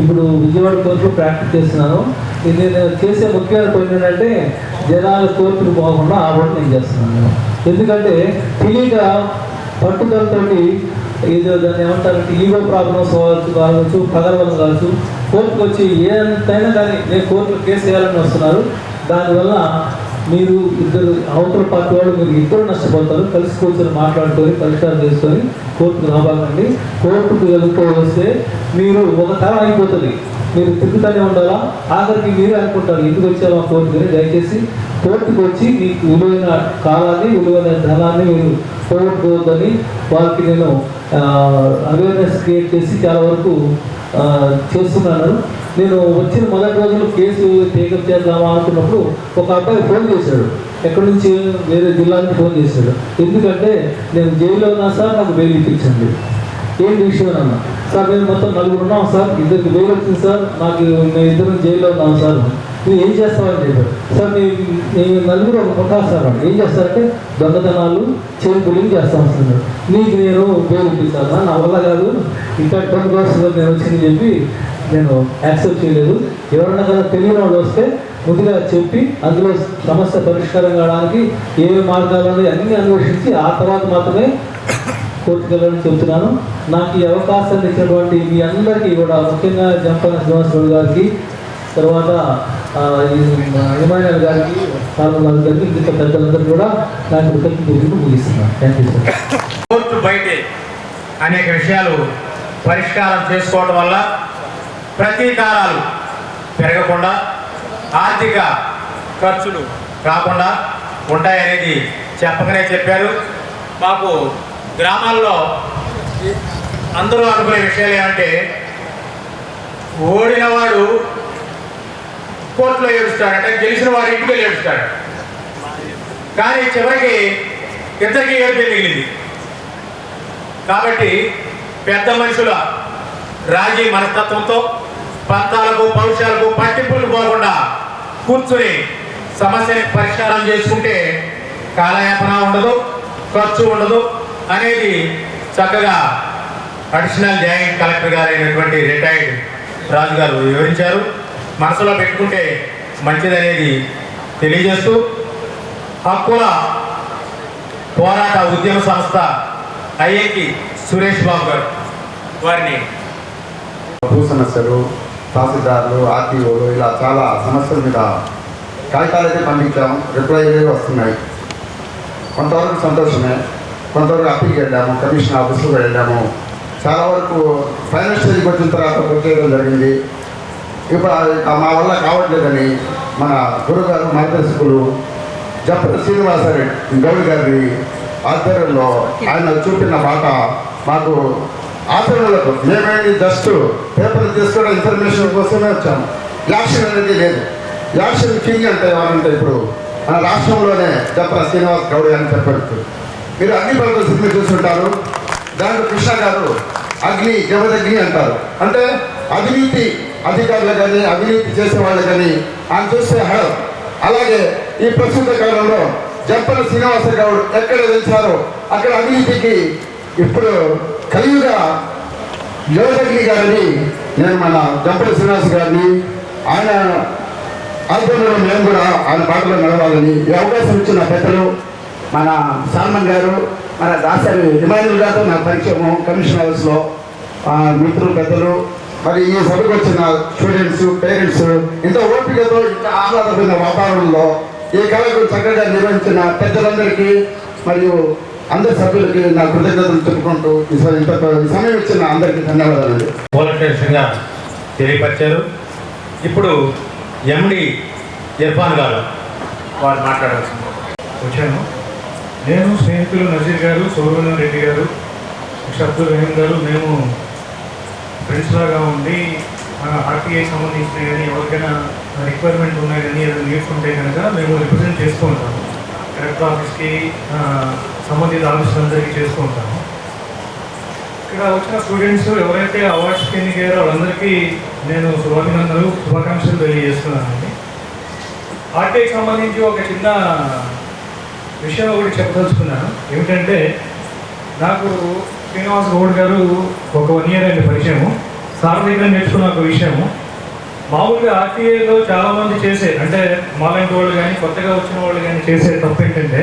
ఇప్పుడు విజయవాడ కోర్టులో ప్రాక్టీస్ చేస్తున్నాను. ఇది నేను చేసే ముఖ్యమైన పని ఏంటంటే జనాల కోర్టులు పోకుండా ఆ వర్క్ నేను చేస్తున్నాను. ఎందుకంటే తెలియక పట్టుదలతో ఏదో దాన్ని ఏమంటారంటే ఈగో ప్రాబ్లమ్స్ కావచ్చు, పగలవలం కావచ్చు, కోర్టుకు వచ్చి ఎంతైనా కానీ నేను కోర్టులో కేసు వేయాలని వస్తున్నారు. దానివల్ల మీరు ఇద్దరు అవతల పార్టీ వాళ్ళు మీరు ఇద్దరు నష్టపోతారు. కలిసి కూర్చొని మాట్లాడుకొని పరిష్కారం చేసుకొని కోర్టుకు రాబాకండి. కోర్టుకు వస్తే మీరు ఒక తరం అయిపోతుంది, మీరు తిరుగుతూనే ఉండాలా. ఆఖరికి మీరే అనుకుంటారు ఎందుకు వచ్చామా కోర్టుని. దయచేసి కోర్టుకు వచ్చి మీకు విలువైన కాలాన్ని, విలువైన ధనాన్ని మీరు పోగొట్టుకోవద్దని వాళ్ళకి నేను అవేర్నెస్ క్రియేట్ చేసి చాలా వరకు చేస్తున్నాను. నేను వచ్చిన మొదటి రోజులు కేసు టేకప్ చేద్దామా అనుకున్నప్పుడు ఒక అబ్బాయి ఫోన్ చేశాడు, ఎక్కడి నుంచి వేరే జిల్లా నుంచి ఫోన్ చేశాడు. ఎందుకంటే నేను జైల్లో ఉన్నా సార్, నాకు బెయిల్ ఇప్పించండి. ఏంటి విషయం అన్నా, సార్ మేము మొత్తం 4 ఉన్నాం సార్, 2కి బెయిల్ వచ్చింది సార్, నాకు మేము 2 జైల్లో ఉన్నాం సార్. నువ్వు ఏం చేస్తావని చెప్పాడు. సార్ మేము 4 ఒక ముఠా సార్, ఏం చేస్తారంటే దొంగతనాలు చైన్ పుల్లింగ్ చేస్తాం సార్, నీకు నేను బెయిల్ ఇప్పిస్తాను. నా వల్ల కాదు, ఇంకా 10 కోసం నేను వచ్చింది చెప్పి నేను యాక్సెప్ట్ చేయలేదు. ఎవరన్నా కదా తెలియని వాళ్ళు వస్తే ముందుగా చెప్పి అందులో సమస్య పరిష్కారం కావడానికి ఏ మార్గాలు అన్నీ అన్వేషించి ఆ తర్వాత మాత్రమే కోర్టుకు వెళ్ళాలని చెప్తున్నాను. నాకు ఈ అవకాశాన్ని ఇచ్చినటువంటి మీ అందరికీ కూడా, ముఖ్యంగా జంపన శ్రీనివాసరావు గారికి, తర్వాత హిమాయల్ గారికి, సాల్మన్ గారికి, ఇంకా పెద్దలందరూ కూడా నాకు కృతజ్ఞతలు ముగిస్తున్నాను. Thank you sir. కోర్టు బయటే అనేక విషయాలు పరిష్కారం చేసుకోవడం వల్ల ప్రతీకారాలు పెరగకుండా, ఆర్థిక ఖర్చులు రాకుండా ఉంటాయనేది చెప్పకనే చెప్పారు. మాకు గ్రామాల్లో అందరూ అనుకునే విషయాలు ఏమంటే, ఓడినవాడు కోర్టులో ఏడుస్తాడు అంటే, గెలిచిన వాడు ఇంటికి ఏడుస్తాడు. కానీ చివరికి ఇద్దరికి ఏడుపే మిగిలింది. కాబట్టి పెద్ద మనుషుల రాజీ మనస్తత్వంతో పంతాలకు, పౌరుషాలకు, పట్టింపులకు పోకుండా కూర్చుని సమస్యని పరిష్కారం చేసుకుంటే కాలయాపన ఉండదు, ఖర్చు ఉండదు అనేది చక్కగా అడిషనల్ జాయింట్ కలెక్టర్ గారు అయినటువంటి రిటైర్డ్ రాజు గారు వివరించారు. మనసులో పెట్టుకుంటే మంచిదనేది తెలియజేస్తూ, హక్కుల పోరాట ఉద్యమ సంస్థ ఐఎంకి సురేష్ బాబు గారు వారిని భూ సమస్యలు, తహసీల్దార్లు, ఆర్టీఓలు, ఇలా చాలా సమస్యల మీద కాగితాలు అయితే పంపించాము, రిప్లైలు వస్తున్నాయి. కొంతవరకు సంతోషమే, కొంతవరకు అప్పీల్కి వెళ్ళాము, కమిషన్ ఆఫీస్కి వెళ్ళాము. చాలా వరకు ఫైనల్ స్టేజ్కి వచ్చిన తర్వాత చేయడం జరిగింది. ఇప్పుడు మా వల్ల కావట్లేదని మన గురుగారు, మార్గదర్శకులు జంపన శ్రీనివాసరెడ్డి గౌడ్ గారి ఆధ్వర్యంలో ఆయన చూపిన బాట మాకు ఆచరణలకు, మేమేమి జస్ట్ పేపర్లు తీసుకోవడం ఇన్ఫర్మేషన్ కోసమే వచ్చాము. యాక్షన్ అనేది లేదు. యాక్షన్ కింగ్ అంటే ఎవరంటే ఇప్పుడు మన రాష్ట్రంలోనే జంపన శ్రీనివాస్ గౌడ్ అని చెప్పచ్చు. మీరు అగ్నిపర్వత సినిమా చూస్తుంటారు. దాంట్లో కృష్ణ గారు అగ్ని జమదగ్ని అంటారు. అంటే అవినీతి అధికారులు కానీ అవినీతి చేసే వాళ్ళు కానీ ఆయన చూస్తే హడం. అలాగే ఈ ప్రస్తుత కాలంలో జంపన శ్రీనివాస గౌడ్ ఎక్కడ వెళ్తారో అక్కడ అవినీతికి ఇప్పుడు కలియుగ యోగగ్ని గారిని నేను మన జంపన శ్రీనివాస గారిని ఆయన ఆధ్వర్యంలో మేము కూడా ఆయన బాటలో నడవాలని ఈ అవకాశం ఇచ్చిన పెద్దలు మన సాల్మన్ గారు, మన దాసరి ఇమానుల్ గారితో నాకు పరిచయము కమిషన్ హౌస్లో మిత్రులు పెద్దలు, మరి ఈ సభకు వచ్చిన స్టూడెంట్స్ పేరెంట్స్ ఇంత ఓపికతో ఇంత ఆహ్లాదమైన వాతావరణంలో ఈ కార్యక్రమం చక్కగా నిర్వహించిన పెద్దలందరికీ మరియు అందరి సభ్యులకి నా కృతజ్ఞతలు చెప్పుకుంటూ ఇంత సమయం ఇచ్చిన అందరికీ ధన్యవాదాలు. వాలంటీర్స్గా తెలియపరిచారు. ఇప్పుడు ఎండి ఇర్ఫాన్ గారు వారు మాట్లాడాల్సింది వచ్చాను. నేను స్నేహితులు నజీర్ గారు, సౌరవన్ రెడ్డి గారు, అబ్దుల్ రహీం గారు, మేము ఫ్రెండ్స్ లాగా ఉండి ఆర్టీఐ సంబంధించిన కానీ ఎవరికైనా రిక్వైర్మెంట్ ఉన్నాయి కానీ ఏదైనా నీడ్స్ ఉంటే కనుక మేము రిప్రజెంట్ చేస్తూ ఉంటాము. కలెక్టర్ ఆఫీస్కి సంబంధిత ఆఫీసులందరికీ చేస్తూ ఉంటాము. ఇక్కడ వచ్చిన స్టూడెంట్స్ ఎవరైతే అవార్డ్స్కి ఎన్నికయ్యారో వాళ్ళందరికీ నేను శుభాకాంక్షలు తెలియజేస్తున్నానండి. ఆర్టీఐకి సంబంధించి ఒక చిన్న విషయం ఒకటి చెప్పదలుచుకున్నాను. ఏమిటంటే నాకు శ్రీనివాస్ గౌడ్ గారు ఒక 1 year అయింది పరిచయము. సార్ దగ్గర నేర్చుకున్న ఒక విషయము, మామూలుగా ఆర్టీఐలో చాలామంది చేసే, అంటే మాలాంటి వాళ్ళు కానీ కొత్తగా వచ్చిన వాళ్ళు కానీ చేసే తప్పు ఏంటంటే,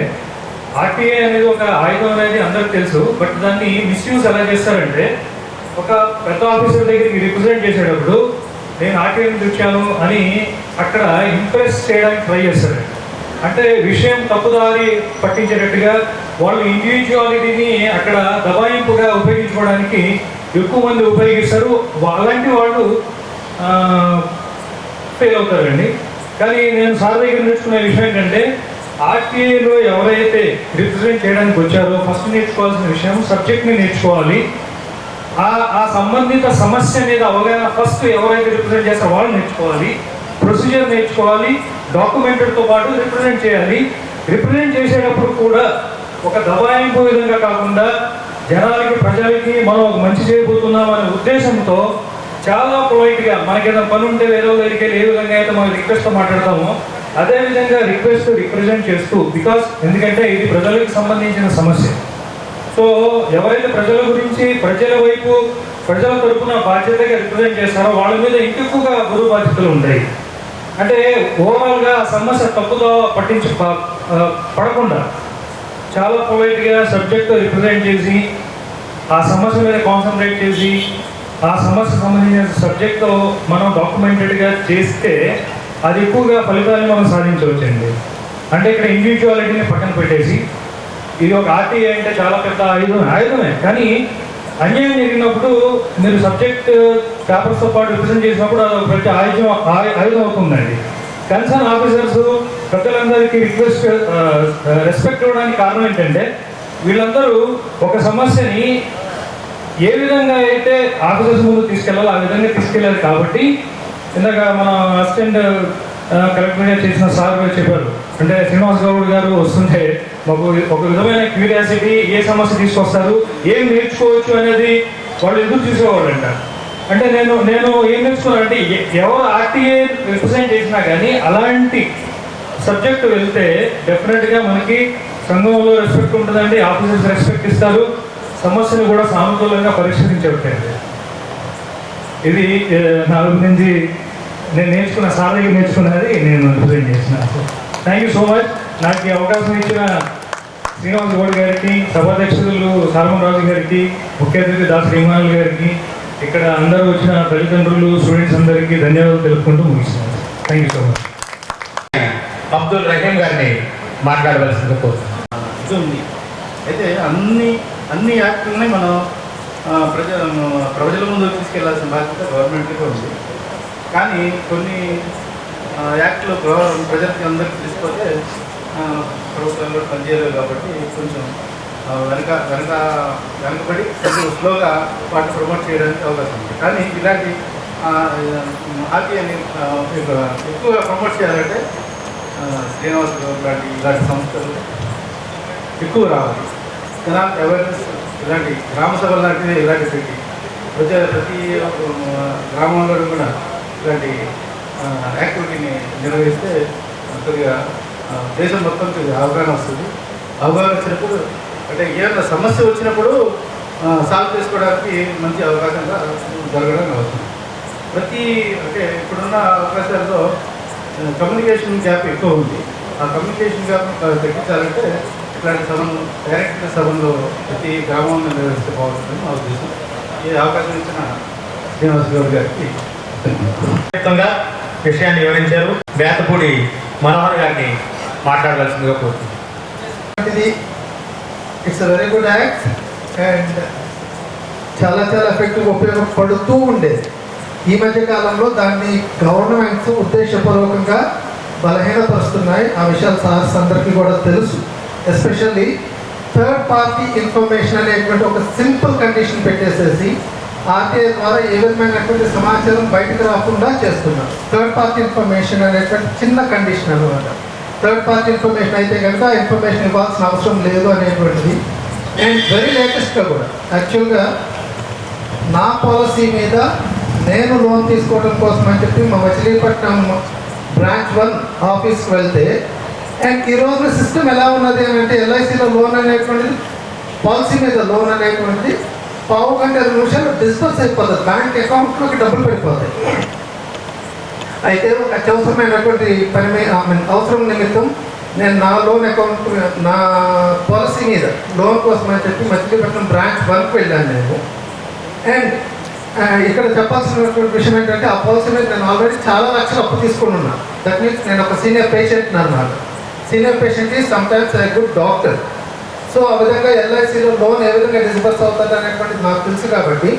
ఆర్టీఐ అనేది ఒక ఆయుధం అనేది అందరికి తెలుసు, బట్ దాన్ని మిస్యూజ్ ఎలా చేస్తారంటే, ఒక పెద్ద ఆఫీసర్ దగ్గరికి రిప్రజెంట్ చేసేటప్పుడు నేను ఆర్టీఐ నుంచి వచ్చాను అని అక్కడ ఇంప్రెస్ చేయడానికి ట్రై చేస్తారు. అంటే విషయం తప్పుదారి పట్టించేటట్టుగా వాళ్ళు ఇండివిజువాలిటీని అక్కడ దబాయింపుగా ఉపయోగించుకోవడానికి ఎక్కువ మంది ఉపయోగిస్తారు. అలాంటి వాళ్ళు ఫెయిల్ అవుతారండి. కానీ నేను సార్ దగ్గర నేర్చుకునే విషయం ఏంటంటే, ఆర్టీఐలో ఎవరైతే రిప్రజెంట్ చేయడానికి వచ్చారో ఫస్ట్ నేర్చుకోవాల్సిన విషయం సబ్జెక్ట్ని నేర్చుకోవాలి. ఆ సంబంధిత సమస్య మీద అవగాహన ఫస్ట్ ఎవరైతే రిప్రజెంట్ చేస్తారో వాళ్ళు నేర్చుకోవాలి. ప్రొసీజర్ నేర్చుకోవాలి. డాక్యుమెంటెడ్తో పాటు రిప్రజెంట్ చేయాలి. రిప్రజెంట్ చేసేటప్పుడు కూడా ఒక దబాయింపు విధంగా కాకుండా జనాలకి ప్రజలకి మనం ఒక మంచి చేయబోతున్నాం అనే ఉద్దేశంతో చాలా పొలైట్గా మనకేదైనా పని ఉంటే వేరే దగ్గరికి వెళ్ళి ఏ విధంగా అయితే మనం రిక్వెస్ట్తో మాట్లాడతామో అదేవిధంగా రిక్వెస్ట్ రిప్రజెంట్ చేస్తూ, బికాస్ ఎందుకంటే ఇది ప్రజలకు సంబంధించిన సమస్య. సో ఎవరైతే ప్రజల గురించి ప్రజల వైపు ప్రజల తరపున బాధ్యతగా రిప్రజెంట్ చేస్తారో వాళ్ళ మీద ఇంకెక్కువగా గురువు బాధ్యతలు ఉంటాయి. అంటే ఓవరాల్గా సమస్య తప్పుదో పడకుండా చాలా పొలైట్గా సబ్జెక్ట్ రిప్రజెంట్ చేసి ఆ సమస్య మీద కాన్సన్ట్రేట్ చేసి ఆ సమస్య సంబంధించిన సబ్జెక్ట్తో మనం డాక్యుమెంటెడ్గా చేస్తే అది ఎక్కువగా ఫలితాన్ని మనం సాధించవచ్చండి. అంటే ఇక్కడ ఇండివిజువాలిటీని పక్కన పెట్టేసి ఇది ఒక ఆర్టీఐ అంటే చాలా పెద్ద ఆయుధమే, కానీ అన్యాయం జరిగినప్పుడు మీరు సబ్జెక్ట్ పేపర్స్తో పాటు రిప్రజెంట్ చేసినప్పుడు అది ప్రతి ఆయుధం అవుతుందండి. కన్సర్న్ ఆఫీసర్స్ ప్రజలందరికీ రెస్పెక్ట్ ఇవ్వడానికి కారణం ఏంటంటే, వీళ్ళందరూ ఒక సమస్యని ఏ విధంగా అయితే ఆఫీసర్స్ ముందు తీసుకెళ్ళాలో ఆ విధంగా తీసుకెళ్ళారు. కాబట్టి ఇందాక మన అసిస్టెంట్ కలెక్టర్గా చేసిన సార్ గారు చెప్పారు, అంటే శ్రీనివాస్ గౌడ్ గారు వస్తుంటే మాకు ఒక విధమైన క్యూరియాసిటీ, ఏ సమస్య తీసుకొస్తారు, ఏం నేర్చుకోవచ్చు అనేది వాళ్ళు ఎదురు చూసేవాళ్ళంట. అంటే నేను ఏం నేర్చుకున్నానంటే, ఎవరు ఆర్టీఏ రిప్రజెంట్ చేసినా కానీ అలాంటి సబ్జెక్టు వెళ్తే డెఫినెట్గా మనకి సంఘంలో రెస్పెక్ట్ ఉంటుందండి, ఆఫీసర్స్ రెస్పెక్ట్ ఇస్తారు, సమస్యను కూడా సానుకూలంగా పరిష్కరించబట్టారు. ఇది నాలుగు నుంచి నేను నేర్చుకున్న సార్ దగ్గర నేర్చుకున్నది నేను రిప్రజెంట్ చేసిన. Thank you so much. నాకు ఈ అవకాశం ఇచ్చిన శ్రీనివాస్ గౌడ్ గారికి, సభాధ్యక్షులు సాల్మన్ రాజు గారికి, ముఖ్య అతిథి దాసరి ఇమానుల్ గారికి, ఇక్కడ అందరూ వచ్చిన తల్లిదండ్రులు, స్టూడెంట్స్ అందరికీ ధన్యవాదాలు తెలుపుకుంటూ ముగిస్తున్నాను. Thank you so much. Abdul Rahim గారిని మాట్లాడవలసింది కోరుతున్నాను. అయితే అన్ని యాక్టుల్ని మనం ప్రజల ముందు తీసుకెళ్లాల్సిన బాధ్యత గవర్నమెంట్కి ఉంది. కానీ కొన్ని యాక్ట్లు ప్రజలకి అందరికీ తీసుకొస్తే ప్రభుత్వంలో పనిచేయలేదు కాబట్టి కొంచెం వెనకబడి కొంచెం స్లోగా వాటిని ప్రమోట్ చేయడానికి అవకాశం ఉంది. కానీ ఇలాంటి ఆర్టీఐని ఎక్కువగా ప్రమోట్ చేయాలంటే శ్రీనివాస్ లాంటి ఇలాంటి సంస్థలు ఎక్కువ రావాలి. కెనాల్ అవేర్నెస్ ఇలాంటి గ్రామ సభలు లాంటివి ఇలాంటి పెట్టి ప్రతి గ్రామంలో కూడా ఇలాంటి యాక్టివిటీని నిర్వహిస్తే కొద్దిగా దేశం మొత్తం అవగాహన వస్తుంది. అవగాహన వచ్చినప్పుడు అంటే ఏదైనా సమస్య వచ్చినప్పుడు సాల్వ్ చేసుకోవడానికి మంచి అవకాశంగా జరగడం అవుతుంది. అంటే ఇప్పుడున్న అవకాశాల్లో కమ్యూనికేషన్ గ్యాప్ ఎక్కువ ఉంది. ఆ కమ్యూనికేషన్ గ్యాప్ తగ్గించాలంటే ఇట్లాంటి సభలు డైరెక్ట్ సభల్లో ప్రతి గ్రామంలో నిర్వహిస్తే బాగుంటుందని నా ఉద్దేశం. ఈ అవకాశం ఇచ్చిన శ్రీనివాస్ గౌడ్ గారికి విషయాన్ని వివరించారు. బేతపూడి మనోహర్ గారిని మాట్లాడవలసిందిగా కోరుతున్నాను. It's very good act and చాలా ఎఫెక్టివ్గా ఉపయోగపడుతూ ఉండేది. ఈ మధ్య కాలంలో దాన్ని గవర్నమెంట్స్ ఉద్దేశపూర్వకంగా బలహీనపరుస్తున్నాయి. ఆ విషయాలు సార్స్ అందరికీ కూడా తెలుసు. ఎస్పెషల్లీ థర్డ్ పార్టీ ఇన్ఫర్మేషన్ అనేటువంటి ఒక సింపుల్ కండిషన్ పెట్టేసేసి ఆర్టీఐ ద్వారా ఏ విధమైనటువంటి సమాచారం బయటకు రాకుండా చేస్తున్నారు. థర్డ్ పార్టీ ఇన్ఫర్మేషన్ అనేటువంటి చిన్న కండిషన్ అనమాట. థర్డ్ పార్టీ ఇన్ఫర్మేషన్ అయితే కనుక ఇన్ఫర్మేషన్ ఇవ్వాల్సిన అవసరం లేదు అనేటువంటిది. అండ్ వెరీ లేటెస్ట్గా కూడా యాక్చువల్గా నా పాలసీ మీద నేను లోన్ తీసుకోవడం కోసం అని చెప్పి మా మచిలీపట్నం బ్రాంచ్ 1 ఆఫీస్కి వెళ్తే అండ్ ఈరోజు సిస్టమ్ ఎలా ఉన్నది అని అంటే ఎల్ఐసిలో లోన్ అనేటువంటిది పాలసీ మీద లోన్ అనేటువంటిది 15 గంట 20 నిమిషాలు డిస్బర్స్ అయిపోతుంది. బ్యాంక్ అకౌంట్లోకి డబ్బులు పడిపోతాయి. అయితే ఒక అత్యవసరమైనటువంటి అవసరం నిమిత్తం నేను నా లోన్ అకౌంట్ నా పాలసీ మీద లోన్ కోసం అని చెప్పి మచిలీపట్నం బ్రాంచ్ 1కి వెళ్ళాను నేను. అండ్ ఇక్కడ చెప్పాల్సినటువంటి విషయం ఏంటంటే ఆ పాలసీ మీద నేను ఆల్రెడీ చాలా లక్షలు అప్పు తీసుకుని ఉన్నాను. దట్ మీన్స్ నేను ఒక సీనియర్ పేషెంట్ అన్నమాట. Senior patient is sometimes I good doctor. So ఆ విధంగా ఎల్ఐసిలో లోన్ ఏ విధంగా డిస్బర్స్ అవుతుంది అనేటువంటిది నాకు తెలుసు. కాబట్టి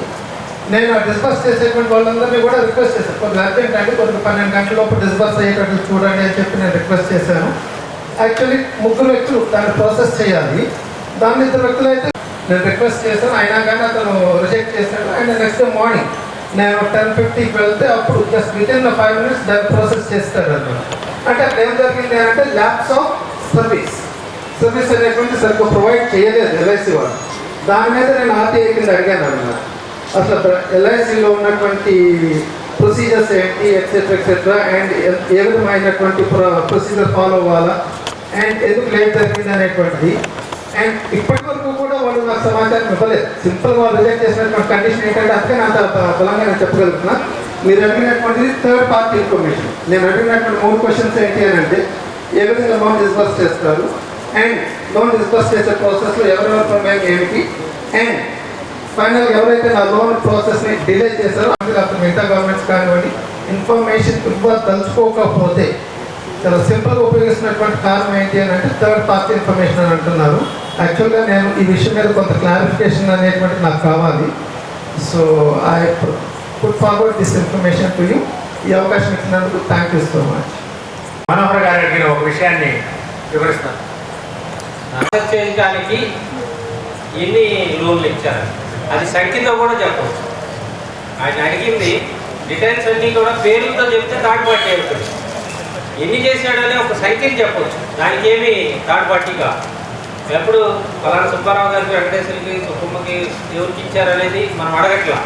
నేను ఆ డిస్బర్స్ చేసేటువంటి వాళ్ళందరినీ కూడా రిక్వెస్ట్ చేశాను, కొద్దిగా అర్జెంట్ అంటే కొద్దిగా 12 గంటల లోపు డిస్బర్స్ అయ్యేటట్లు చూడండి అని చెప్పి నేను రిక్వెస్ట్ చేశాను. యాక్చువల్లీ 3 వ్యక్తులు దాన్ని ప్రాసెస్ చేయాలి. దాన్ని 2 వ్యక్తులు అయితే నేను రిక్వెస్ట్ చేశాను, అయినా కానీ అతను రిజెక్ట్ చేశాడు. అండ్ నెక్స్ట్ డే మార్నింగ్ నేను 10:50కి వెళ్తే అప్పుడు జస్ట్ వితిన్ 5 minutes దాన్ని ప్రాసెస్ చేస్తాడు అన్నమాట. అంటే అక్కడ ఏం జరిగింది అంటే ల్యాబ్స్ ఆఫ్ సర్వీస్ అనేటువంటి సరిగ్గా ప్రొవైడ్ చేయలేదు ఎల్ఐసి వాళ్ళు. దాని మీద నేను ఆర్టీఐ కింద అడిగాను అన్నమాట. అసలు ఎల్ఐసిలో ఉన్నటువంటి ప్రొసీజర్స్ ఏంటి ఎక్సెట్రా అండ్ ఏ విధమైనటువంటి ప్రొసీజర్ ఫాలో అవ్వాలా అండ్ ఎందుకు లేట్ జరిగింది అనేటువంటిది. అండ్ ఇప్పటి వరకు కూడా వాళ్ళు నాకు సమాచారం ఇవ్వలేదు. సింపుల్గా వాళ్ళు రిజెక్ట్ చేసినటువంటి కండిషన్ ఏంటంటే అందుకే అంత బలంగా నేను చెప్పగలుగుతున్నా. మీరు అడిగినటువంటిది థర్డ్ పార్టీ ఇన్ఫర్మేషన్. నేను అడిగినటువంటి 3 క్వశ్చన్స్ ఏంటి అని అంటే ఏ విధంగా లోన్ డిస్బర్స్ చేస్తారు అండ్ లోన్ డిస్బర్స్ చేసే ప్రాసెస్లో ఎవరెవరి ప్రమేయం ఏమిటి అండ్ ఫైనల్గా ఎవరైతే నా లోన్ ప్రాసెస్ని డిలే చేశారో అప్పుడు మిగతా గవర్నమెంట్స్ కానివ్వండి ఇన్ఫర్మేషన్ తలుచుకోకపోతే చాలా సింపుల్గా ఉపయోగిస్తున్నటువంటి కారణం ఏంటి అని అంటే థర్డ్ పార్టీ ఇన్ఫర్మేషన్ అని అంటున్నారు. యాక్చువల్గా నేను ఈ విషయం మీద కొంత క్లారిఫికేషన్ అనేటువంటిది నాకు కావాలి. So I put forward this information to you. ఈ అవకాశం ఇచ్చినందుకు thank you so much. Manohar గారు అడిగిన ఒక విషయాన్ని వివరిస్తాను. చేయడానికి ఎన్ని లోన్లు ఇచ్చారు అది సంఖ్యతో కూడా చెప్పవచ్చు. ఆయన అడిగింది డీటెయిల్స్ అన్నీ కూడా పేర్లతో చెప్తే థర్డ్ పార్టీ అవుతుంది. ఎన్ని చేశాడనే ఒక సంఖ్యని చెప్పవచ్చు. దానికి ఏమి థర్డ్ పార్టీగా ఎప్పుడు పలానా సుబ్బారావు గారికి వెంకటేశ్వరికి సుబ్బమ్మకి ఎవరికి ఇచ్చారనేది మనం అడగట్లా.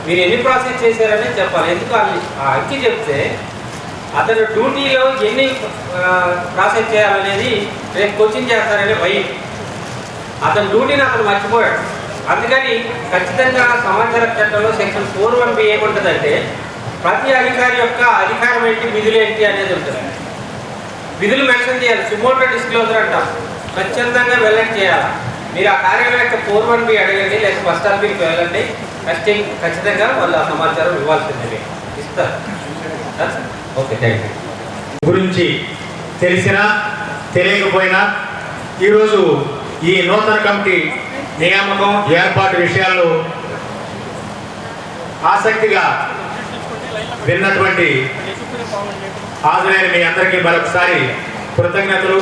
మీరు ఎన్ని ప్రాసెస్ చేశారనేది చెప్పాలి. ఎందుకు ఆ అంకి చెప్తే అతను డ్యూటీలో ఎన్ని ప్రాసెస్ చేయాలనేది రేపు కోచింగ్ చేస్తారనే భయం. అతని డ్యూటీని అతను మర్చిపోయాడు. అందుకని ఖచ్చితంగా సమాచార చట్టంలో సెక్షన్ 4(1)B ఏముంటుందంటే ప్రతి అధికారి యొక్క అధికారం ఏంటి విధులు ఏంటి అనేది ఉంటుంది. విధులు మెన్షన్ చేయాలి. సుమోటో డిస్క్లోజర్ అంటాం. స్వచ్ఛందంగా వెల్లడి చేయాలి. మీరు ఆ కార్యాలయం యొక్క 4(1)B అడగండి లేదా ఫస్ట్ ఆర్బీకి వెళ్ళండి. ఖచ్చితంగా వాళ్ళు ఆ సమాచారం ఇవ్వాల్సిందే ఇస్తారు. Okay thank you. గురించి తెలిసినా తెలియకపోయినా ఈరోజు ఈ నూతన కమిటీ నియామకం ఏర్పాటు విషయాల్లో ఆసక్తిగా విన్నటువంటి హాజరైన మీ అందరికీ మరొకసారి కృతజ్ఞతలు.